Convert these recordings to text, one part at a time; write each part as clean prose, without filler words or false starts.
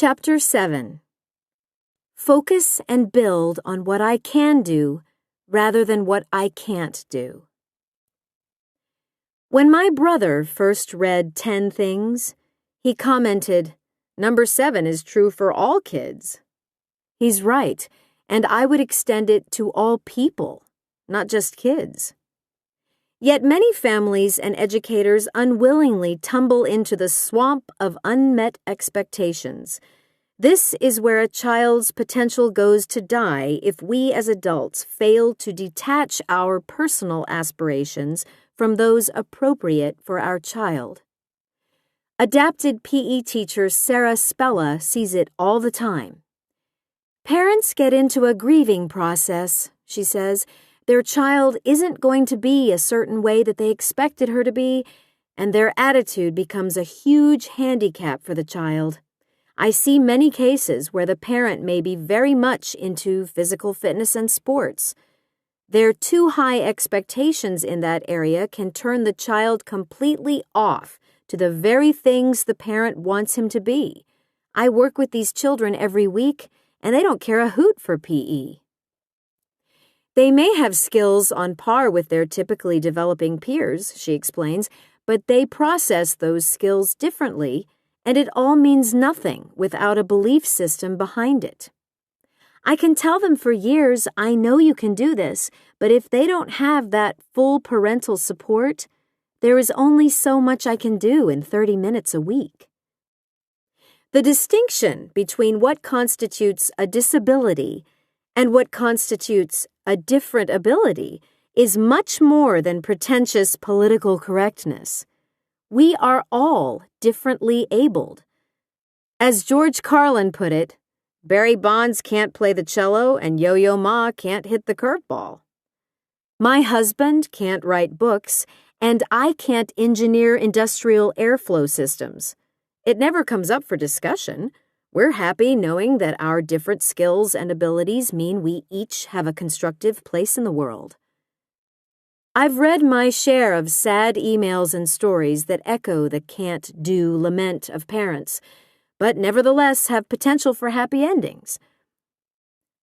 Chapter 7. Focus and build on what I can do rather than what I can't do. When my brother first read 10 Things, he commented, "Number 7 is true for all kids." He's right, and I would extend it to all people, not just kids. Yet many families and educators unwillingly tumble into the swamp of unmet expectations. This is where a child's potential goes to die if we as adults fail to detach our personal aspirations from those appropriate for our child. Adapted PE teacher Sarah Spella sees it all the time. Parents get into a grieving process, she says. Their child isn't going to be a certain way that they expected her to be, and their attitude becomes a huge handicap for the child. I see many cases where the parent may be very much into physical fitness and sports. Their too high expectations in that area can turn the child completely off to the very things the parent wants him to be. I work with these children every week, and they don't care a hoot for PE. They may have skills on par with their typically developing peers, she explains, but they process those skills differently, and it all means nothing without a belief system behind it. I can tell them for years, I know you can do this, but if they don't have that full parental support, there is only so much I can do in 30 minutes a week. The distinction between what constitutes a disability and what constitutes a different ability is much more than pretentious political correctness. We are all differently abled. As George Carlin put it, Barry Bonds can't play the cello and Yo-Yo Ma can't hit the curveball. My husband can't write books, and I can't engineer industrial airflow systems. It never comes up for discussion. We're happy knowing that our different skills and abilities mean we each have a constructive place in the world. I've read my share of sad emails and stories that echo the can't-do lament of parents, but nevertheless have potential for happy endings.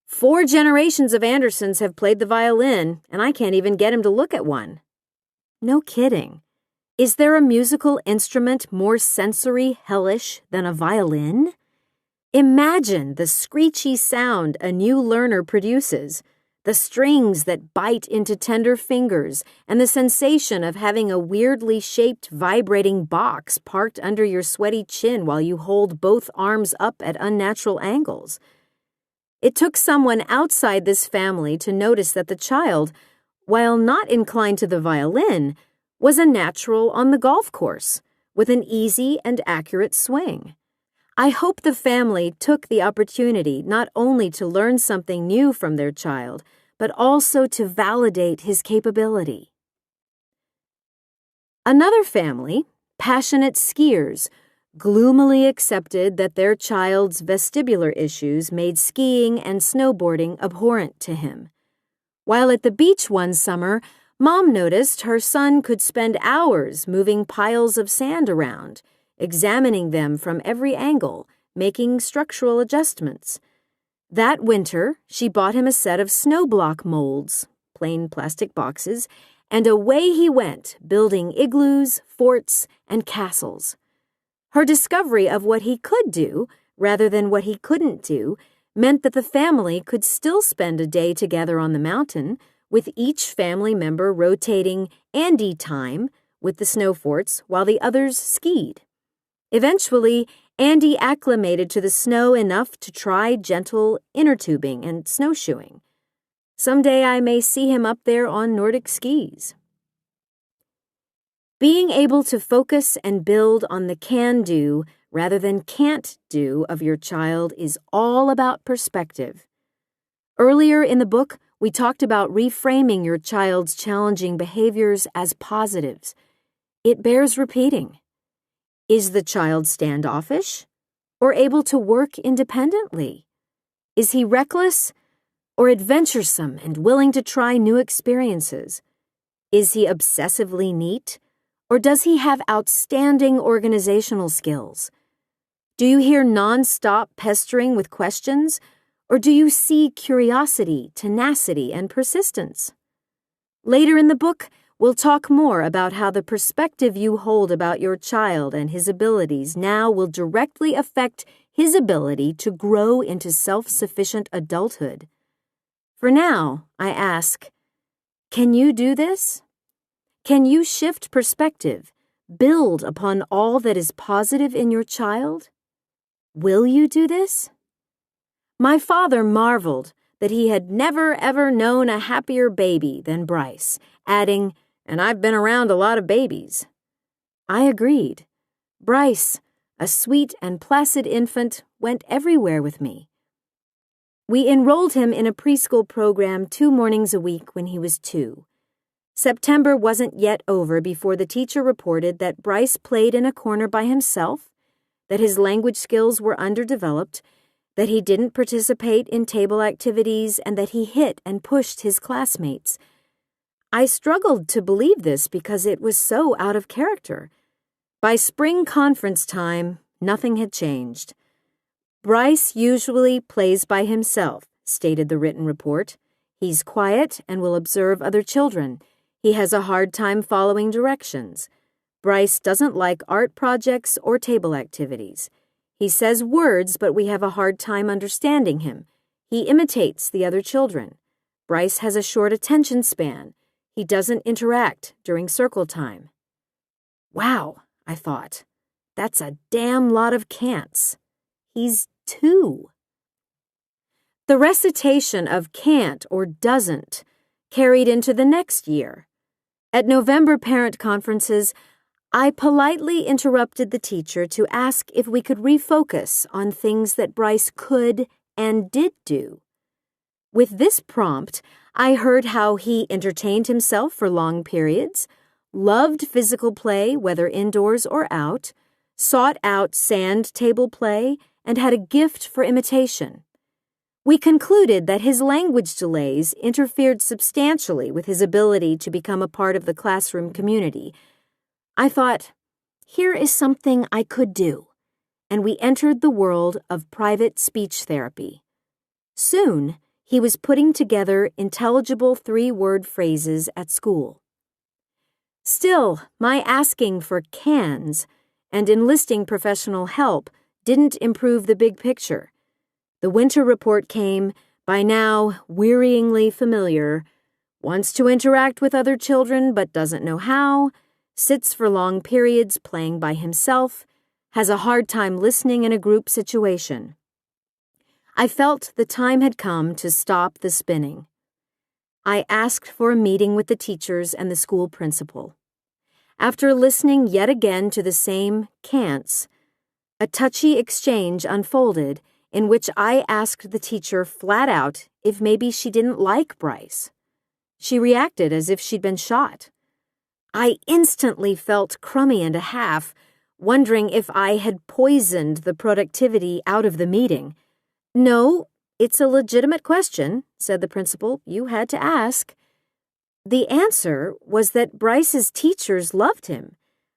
4 generations of Andersons have played the violin, and I can't even get him to look at one. No kidding. Is there a musical instrument more sensory hellish than a violin? Imagine the screechy sound a new learner produces, the strings that bite into tender fingers, and the sensation of having a weirdly shaped vibrating box parked under your sweaty chin while you hold both arms up at unnatural angles. It took someone outside this family to notice that the child, while not inclined to the violin, was a natural on the golf course, with an easy and accurate swing. I hope the family took the opportunity not only to learn something new from their child, but also to validate his capability. Another family, passionate skiers, gloomily accepted that their child's vestibular issues made skiing and snowboarding abhorrent to him. While at the beach one summer, Mom noticed her son could spend hours moving piles of sand around, examining them from every angle, making structural adjustments. That winter, she bought him a set of snow block molds, plain plastic boxes, and away he went, building igloos, forts, and castles. Her discovery of what he could do, rather than what he couldn't do, meant that the family could still spend a day together on the mountain, with each family member rotating Andy time with the snow forts while the others skied. Eventually, Andy acclimated to the snow enough to try gentle inner tubing and snowshoeing. Someday I may see him up there on Nordic skis. Being able to focus and build on the can-do rather than can't-do of your child is all about perspective. Earlier in the book, we talked about reframing your child's challenging behaviors as positives. It bears repeating. Is the child standoffish or able to work independently? Is he reckless or adventuresome and willing to try new experiences? Is he obsessively neat or does he have outstanding organizational skills? Do you hear non-stop pestering with questions, or do you see curiosity, tenacity, and persistence? Later in the book, we'll talk more about how the perspective you hold about your child and his abilities now will directly affect his ability to grow into self-sufficient adulthood. For now, I ask, can you do this? Can you shift perspective, build upon all that is positive in your child? Will you do this? My father marveled that he had never ever known a happier baby than Bryce, adding, "And I've been around a lot of babies." I agreed. Bryce, a sweet and placid infant, went everywhere with me. We enrolled him in a preschool program 2 mornings a week when he was 2. September wasn't yet over before the teacher reported that Bryce played in a corner by himself, that his language skills were underdeveloped, that he didn't participate in table activities, and that he hit and pushed his classmates. I struggled to believe this because it was so out of character. By spring conference time, nothing had changed. Bryce usually plays by himself, stated the written report. He's quiet and will observe other children. He has a hard time following directions. Bryce doesn't like art projects or table activities. He says words, but we have a hard time understanding him. He imitates the other children. Bryce has a short attention span. He doesn't interact during circle time. Wow, I thought. That's a damn lot of can'ts. He's 2. The recitation of can't or doesn't carried into the next year. At November parent conferences, I politely interrupted the teacher to ask if we could refocus on things that Bryce could and did do. With this prompt, I heard how he entertained himself for long periods, loved physical play, whether indoors or out, sought out sand table play, and had a gift for imitation. We concluded that his language delays interfered substantially with his ability to become a part of the classroom community. I thought, here is something I could do, and we entered the world of private speech therapy. Soon, he was putting together intelligible 3-word phrases at school. Still, my asking for cans and enlisting professional help didn't improve the big picture. The winter report came, by now wearyingly familiar, wants to interact with other children but doesn't know how, sits for long periods playing by himself, has a hard time listening in a group situation. I felt the time had come to stop the spinning. I asked for a meeting with the teachers and the school principal. After listening yet again to the same can'ts, a touchy exchange unfolded in which I asked the teacher flat out if maybe she didn't like Bryce. She reacted as if she'd been shot. I instantly felt crummy and a half, wondering if I had poisoned the productivity out of the meeting. "No, it's a legitimate question," said the principal. "You had to ask." The answer was that Bryce's teachers loved him,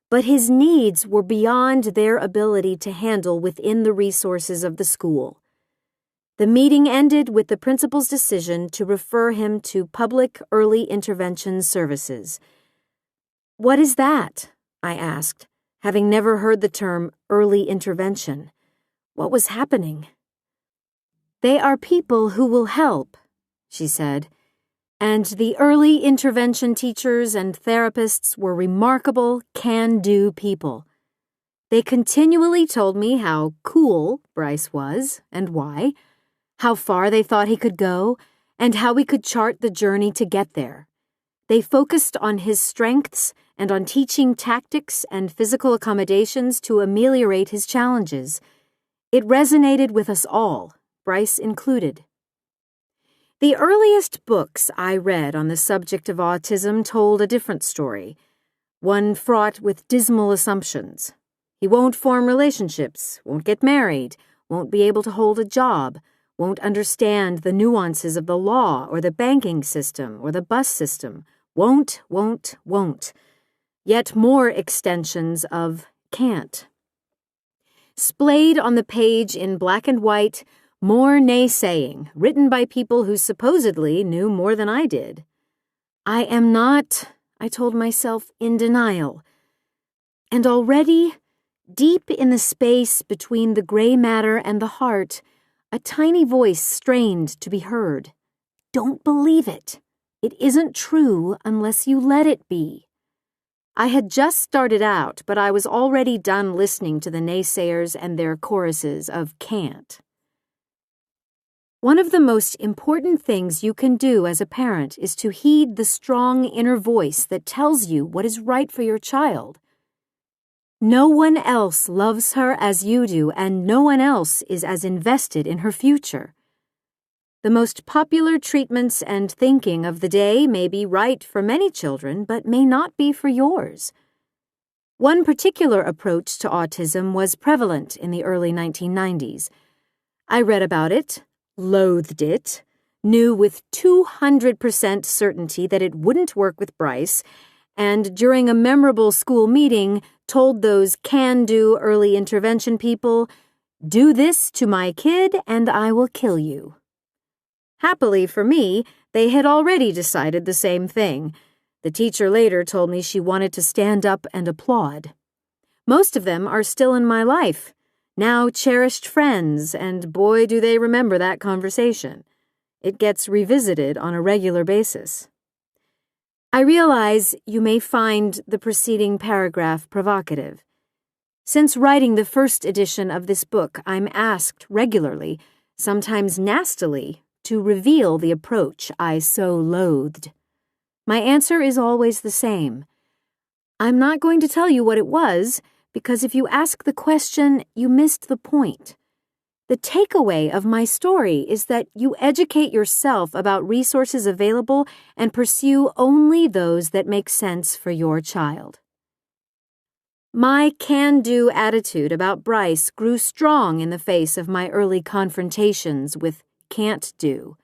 but his needs were beyond their ability to handle within the resources of the school. The meeting ended with the principal's decision to refer him to public early intervention services. "What is that?" I asked, having never heard the term early intervention. What was happening? "They are people who will help," she said, "and the early intervention teachers and therapists were remarkable, can-do people. They continually told me how cool Bryce was and why, how far they thought he could go, and how we could chart the journey to get there. They focused on his strengths and on teaching tactics and physical accommodations to ameliorate his challenges. It resonated with us all, Bryce included." The earliest books I read on the subject of autism told a different story, one fraught with dismal assumptions. He won't form relationships, won't get married, won't be able to hold a job, won't understand the nuances of the law or the banking system or the bus system, won't. Yet more extensions of can't. Splayed on the page in black and white, more naysaying, written by people who supposedly knew more than I did. I am not, I told myself, in denial. And already, deep in the space between the gray matter and the heart, a tiny voice strained to be heard. Don't believe it. It isn't true unless you let it be. I had just started out, but I was already done listening to the naysayers and their choruses of can't. One of the most important things you can do as a parent is to heed the strong inner voice that tells you what is right for your child. No one else loves her as you do, and no one else is as invested in her future. The most popular treatments and thinking of the day may be right for many children, but may not be for yours. One particular approach to autism was prevalent in the early 1990s. I read about it, loathed it, knew with 200% certainty that it wouldn't work with Bryce, and during a memorable school meeting told those can-do early intervention people, "Do this to my kid and I will kill you." Happily for me, they had already decided the same thing. The teacher later told me she wanted to stand up and applaud. Most of them are still in my life, now cherished friends, and boy do they remember that conversation. It gets revisited on a regular basis. I realize you may find the preceding paragraph provocative. Since writing the first edition of this book, I'm asked regularly, sometimes nastily, to reveal the approach I so loathed. My answer is always the same. I'm not going to tell you what it was, because if you ask the question, you missed the point. The takeaway of my story is that you educate yourself about resources available and pursue only those that make sense for your child. My can-do attitude about Bryce grew strong in the face of my early confrontations with can't do.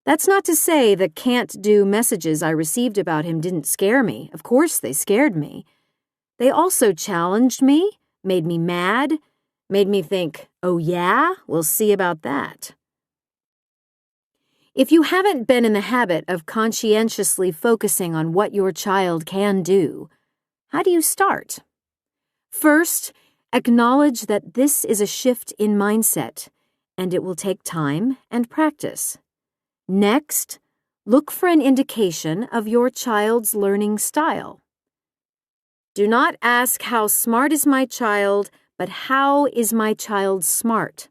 That's not to say the can't do messages I received about him didn't scare me. Of course they scared me. They also challenged me, made me mad, made me think, oh yeah, we'll see about that. If you haven't been in the habit of conscientiously focusing on what your child can do, how do you start? First, acknowledge that this is a shift in mindset, and it will take time and practice. Next, look for an indication of your child's learning style. Do not ask how smart is my child, but how is my child smart?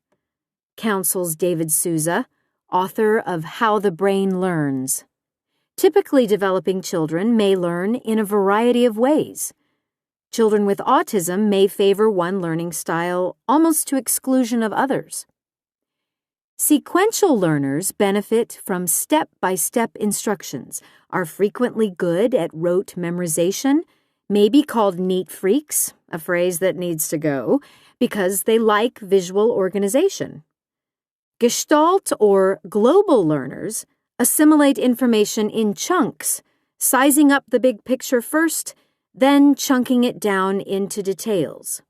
Counsels David Souza, author of How the Brain Learns. Typically developing children may learn in a variety of ways. Children with autism may favor one learning style almost to exclusion of others. Sequential learners benefit from step-by-step instructions, are frequently good at rote memorization, may be called neat freaks, a phrase that needs to go, because they like visual organization. Gestalt or global learners assimilate information in chunks, sizing up the big picture first, then chunking it down into details.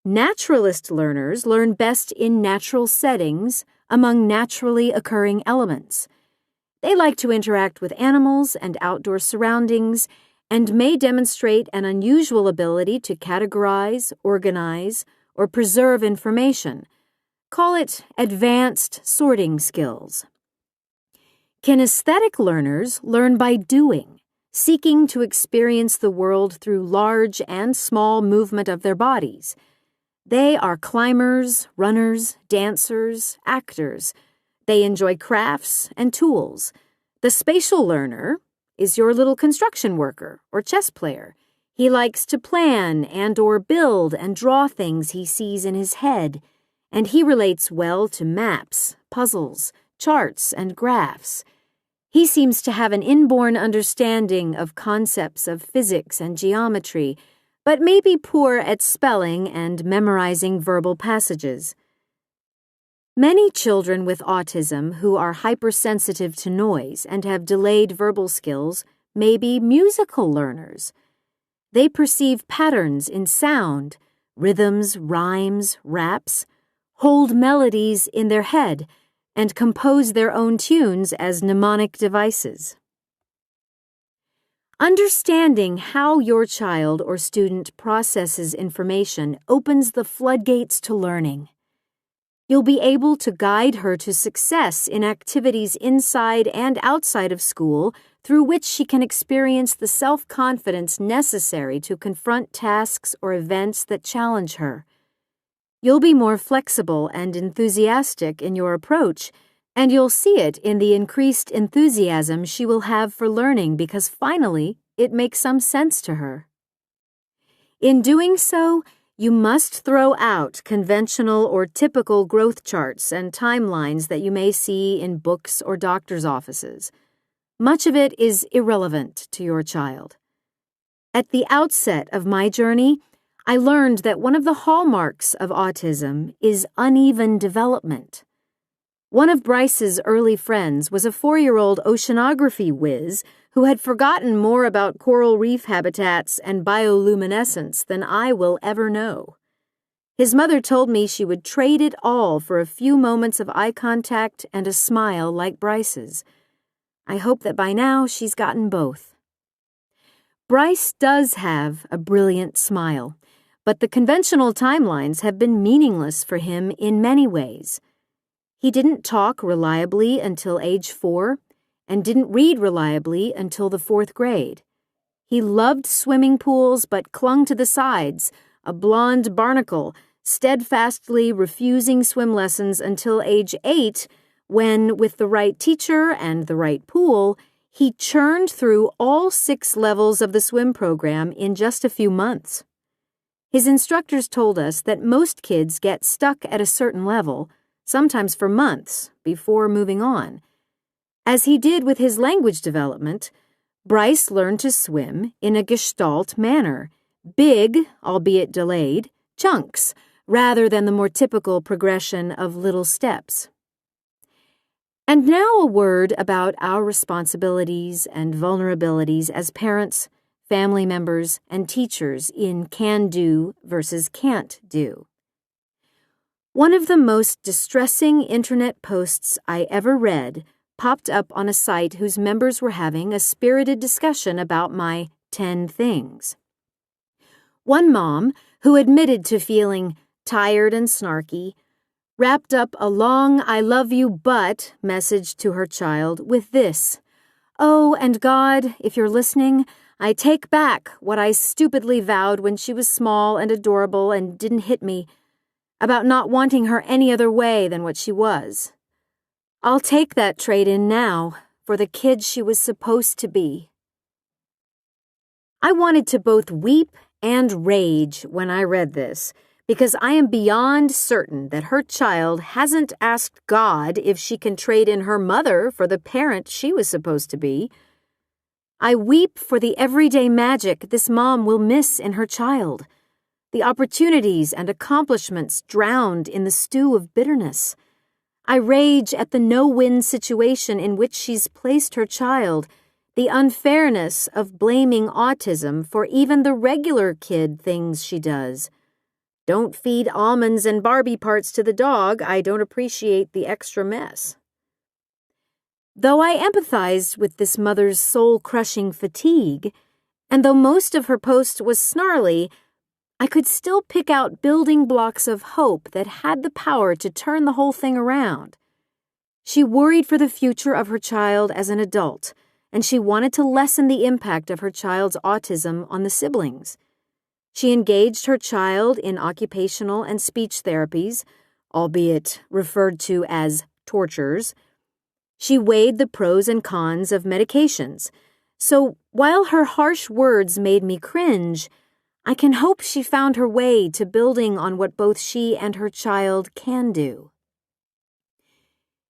Naturalist learners learn best in natural settings among naturally occurring elements. They like to interact with animals and outdoor surroundings and may demonstrate an unusual ability to categorize, organize, or preserve information. Call it advanced sorting skills. Kinesthetic learners learn by doing, seeking to experience the world through large and small movement of their bodies. They are climbers, runners, dancers, actors. They enjoy crafts and tools. The spatial learner is your little construction worker or chess player. He likes to plan and/or build and draw things he sees in his head, and he relates well to maps, puzzles, charts, and graphs. He seems to have an inborn understanding of concepts of physics and geometry, but may be poor at spelling and memorizing verbal passages. Many children with autism who are hypersensitive to noise and have delayed verbal skills may be musical learners. They perceive patterns in sound, rhythms, rhymes, raps, hold melodies in their head, and compose their own tunes as mnemonic devices. Understanding how your child or student processes information opens the floodgates to learning. You'll be able to guide her to success in activities inside and outside of school through which she can experience the self-confidence necessary to confront tasks or events that challenge her. You'll be more flexible and enthusiastic in your approach, and you'll see it in the increased enthusiasm she will have for learning because finally it makes some sense to her. In doing so, you must throw out conventional or typical growth charts and timelines that you may see in books or doctor's offices. Much of it is irrelevant to your child. At the outset of my journey, I learned that one of the hallmarks of autism is uneven development. One of Bryce's early friends was a 4-year-old oceanography whiz who had forgotten more about coral reef habitats and bioluminescence than I will ever know. His mother told me she would trade it all for a few moments of eye contact and a smile like Bryce's. I hope that by now she's gotten both. Bryce does have a brilliant smile, but the conventional timelines have been meaningless for him in many ways. He didn't talk reliably until age 4 and didn't read reliably until the 4th grade. He loved swimming pools but clung to the sides, a blonde barnacle, steadfastly refusing swim lessons until age 8 when, with the right teacher and the right pool, he churned through all 6 levels of the swim program in just a few months. His instructors told us that most kids get stuck at a certain level, sometimes for months, before moving on. As he did with his language development, Bryce learned to swim in a gestalt manner, big, albeit delayed, chunks, rather than the more typical progression of little steps. And now a word about our responsibilities and vulnerabilities as parents, family members, and teachers in can-do versus can't-do. One of the most distressing internet posts I ever read popped up on a site whose members were having a spirited discussion about my 10 things. One mom, who admitted to feeling tired and snarky, wrapped up a long "I love you but" message to her child with this: "Oh, and God, if you're listening, I take back what I stupidly vowed when she was small and adorable and didn't hit me, about not wanting her any other way than what she was. I'll take that trade-in now for the kid she was supposed to be." I wanted to both weep and rage when I read this, because I am beyond certain that her child hasn't asked God if she can trade in her mother for the parent she was supposed to be. I weep for the everyday magic this mom will miss in her child, the opportunities and accomplishments drowned in the stew of bitterness. I rage at the no-win situation in which she's placed her child, the unfairness of blaming autism for even the regular kid things she does. Don't feed almonds and Barbie parts to the dog. I don't appreciate the extra mess. Though I empathized with this mother's soul-crushing fatigue, and though most of her post was snarly, I could still pick out building blocks of hope that had the power to turn the whole thing around. She worried for the future of her child as an adult, and she wanted to lessen the impact of her child's autism on the siblings. She engaged her child in occupational and speech therapies, albeit referred to as tortures. She weighed the pros and cons of medications, so while her harsh words made me cringe, I can hope she found her way to building on what both she and her child can do.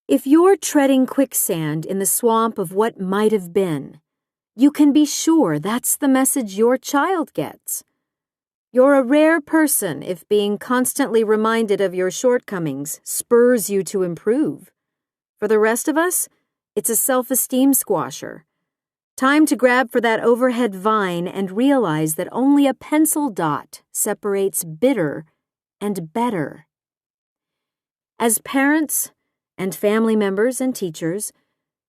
If you're treading quicksand in the swamp of what might have been, you can be sure that's the message your child gets. You're a rare person if being constantly reminded of your shortcomings spurs you to improve. For the rest of us, it's a self-esteem squasher. Time to grab for that overhead vine and realize that only a pencil dot separates bitter and better. As parents and family members and teachers,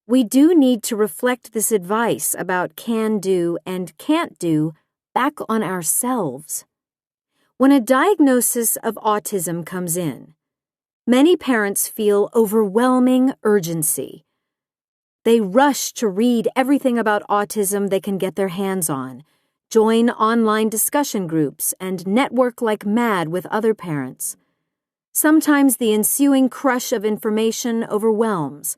we do need to reflect this advice about can do and can't do back on ourselves. When a diagnosis of autism comes in, many parents feel overwhelming urgency. They rush to read everything about autism they can get their hands on, join online discussion groups, and network like mad with other parents. Sometimes the ensuing crush of information overwhelms.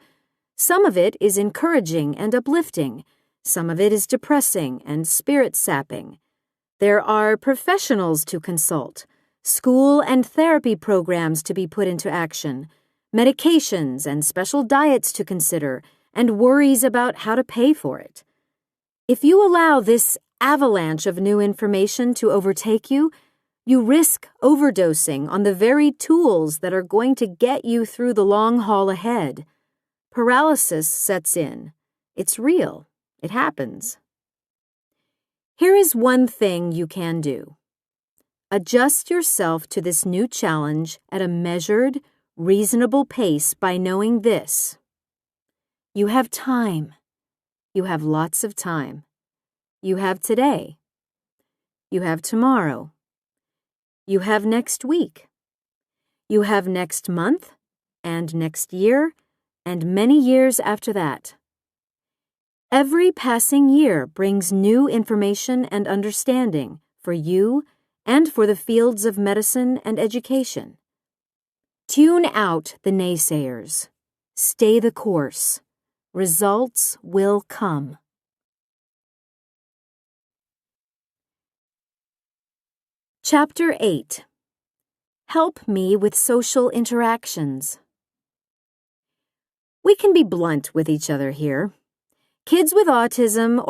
Some of it is encouraging and uplifting. Some of it is depressing and spirit-sapping. There are professionals to consult, school and therapy programs to be put into action, medications and special diets to consider, and worries about how to pay for it. If you allow this avalanche of new information to overtake you, you risk overdosing on the very tools that are going to get you through the long haul ahead. Paralysis sets in. It's real. It happens. Here is one thing you can do. Adjust yourself to this new challenge at a measured, reasonable pace by knowing this. You have time. You have lots of time. You have today. You have tomorrow. You have next week. You have next month, and next year, and many years after that. Every passing year brings new information and understanding for you and for the fields of medicine and education. Tune out the naysayers. Stay the course. Results will come. Chapter 8. Help me with social interactions. We can be blunt with each other here. Kids with autism or